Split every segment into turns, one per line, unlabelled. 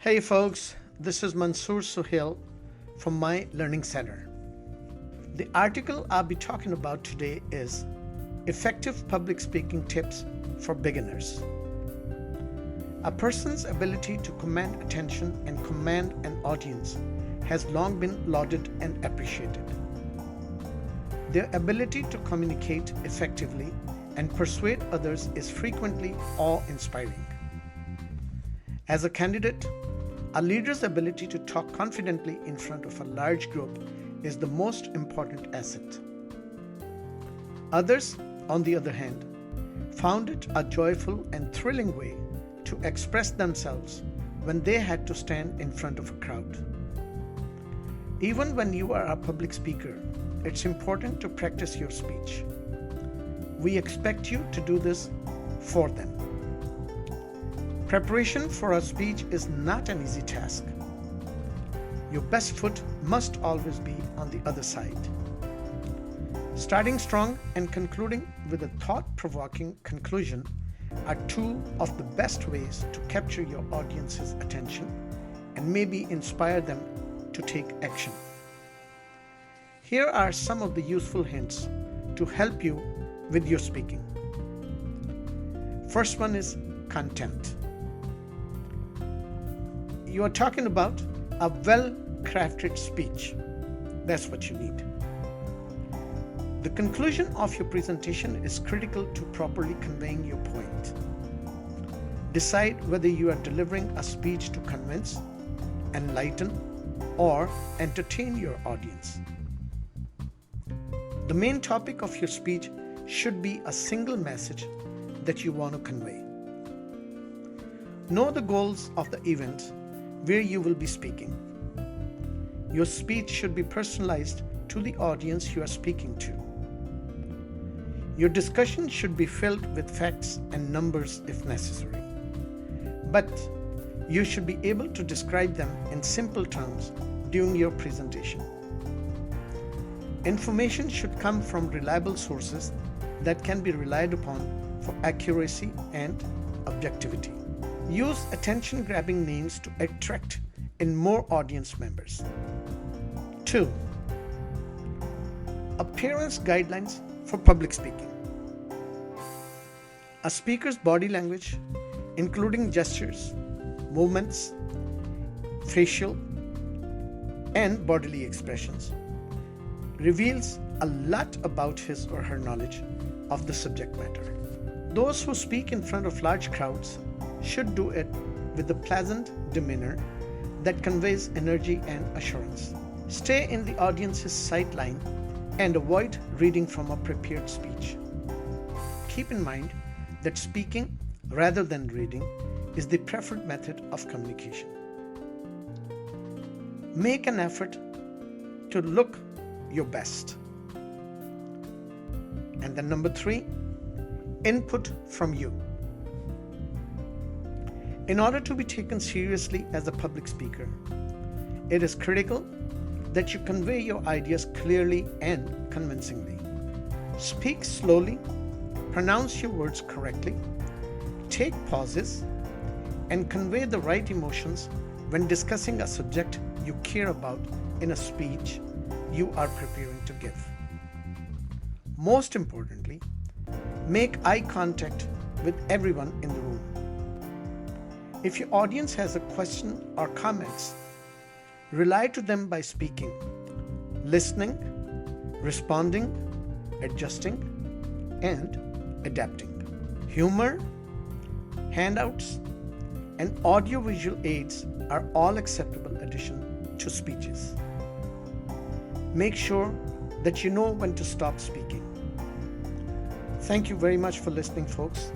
Hey folks, this is Mansoor Suhail from My Learning Center. The article I'll be talking about today is Effective Public Speaking Tips for Beginners. A person's ability to command attention and command an audience has long been lauded and appreciated. Their ability to communicate effectively and persuade others is frequently awe-inspiring. As a candidate, a leader's ability to talk confidently in front of a large group is the most important asset. Others, on the other hand, found it a joyful and thrilling way to express themselves when they had to stand in front of a crowd. Even when you are a public speaker, it's important to practice your speech. We expect you to do this for them. Preparation for a speech is not an easy task. Your best foot must always be on the other side. Starting strong and concluding with a thought-provoking conclusion are two of the best ways to capture your audience's attention and maybe inspire them to take action. Here are some of the useful hints to help you with your speaking. First one is content. You are talking about a well-crafted speech. That's what you need. The conclusion of your presentation is critical to properly conveying your point. Decide whether you are delivering a speech to convince, enlighten, or entertain your audience. The main topic of your speech should be a single message that you want to convey. Know the goals of the event where you will be speaking. Your speech should be personalized to the audience you are speaking to. Your discussion should be filled with facts and numbers if necessary. But you should be able to describe them in simple terms during your presentation. Information should come from reliable sources that can be relied upon for accuracy and objectivity. Use attention-grabbing names to attract in more audience members. 2. Appearance guidelines for public speaking. A speaker's body language, including gestures, movements, facial, and bodily expressions, reveals a lot about his or her knowledge of the subject matter. Those who speak in front of large crowds should do it with a pleasant demeanor that conveys energy and assurance. Stay in the audience's sight line and avoid reading from a prepared speech. Keep in mind that speaking rather than reading is the preferred method of communication. Make an effort to look your best. And then number 3, input from you. In order to be taken seriously as a public speaker, it is critical that you convey your ideas clearly and convincingly. Speak slowly, pronounce your words correctly, take pauses, and convey the right emotions when discussing a subject you care about in a speech you are preparing to give. Most importantly, make eye contact with everyone in the room. If your audience has a question or comments, rely to them by speaking, listening, responding, adjusting, and adapting. Humor, handouts, and audiovisual aids are all acceptable addition to speeches. Make sure that you know when to stop speaking. Thank you very much for listening, folks.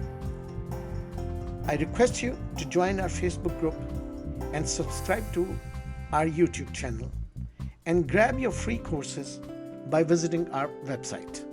I request you to join our Facebook group and subscribe to our YouTube channel and grab your free courses by visiting our website.